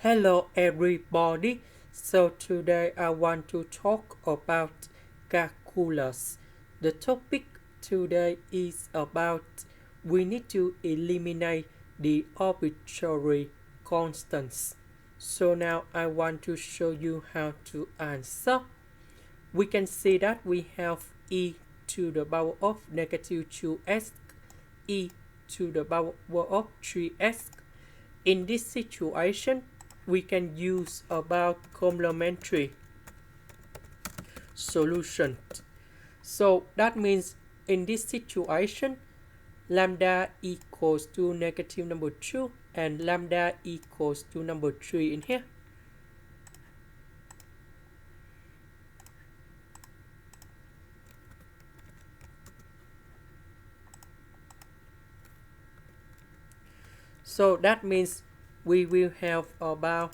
Hello everybody. So today I want to talk about calculus. The topic today is about we need to eliminate the arbitrary constants. So now I want to show you how to answer. We can see that we have e to the power of negative 2s, e to the power of 3s. In this situation, we can use about complementary solution. So that means in this situation, lambda equals to negative number 2 and lambda equals to number 3 in here. So that means we will have about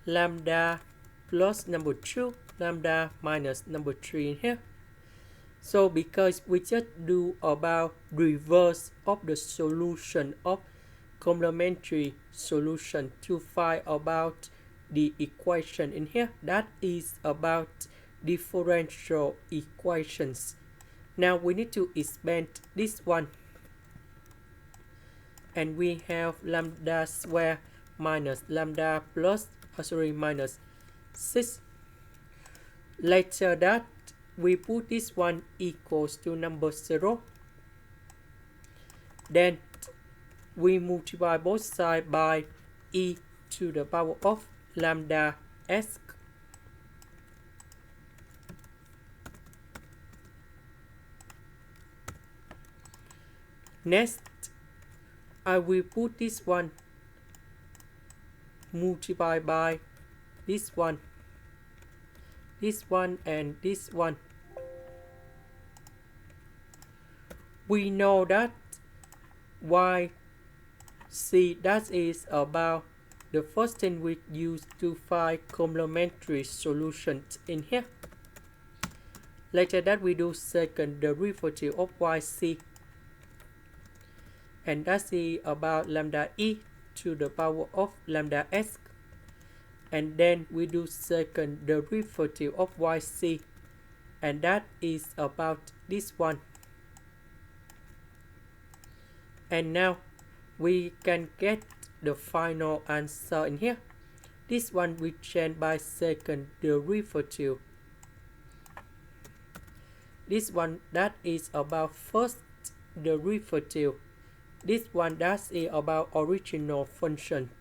lambda plus number 2, lambda minus number 3 in here. So because we just do about reverse of the solution of complementary solution to find about the equation in here, that is about differential equations. Now we need to expand this one, and we have lambda square minus lambda plus minus 6. Later that we put this one equals to number 0. Then we multiply both sides by e to the power of lambda s. Next, I will put this one multiply by this one, and this one. We know that y c, that is about the first thing we use to find complementary solutions in here. Later that we do second derivative of yc, and that's about lambda e to the power of lambda s, and then we do second derivative of yc, and that is about this one. And now we can get the final answer in here. This one we change by second derivative. This one that is about first derivative. This one that is about original function.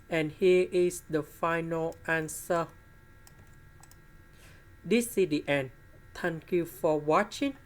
And here is the final answer. This is the end. Thank you for watching.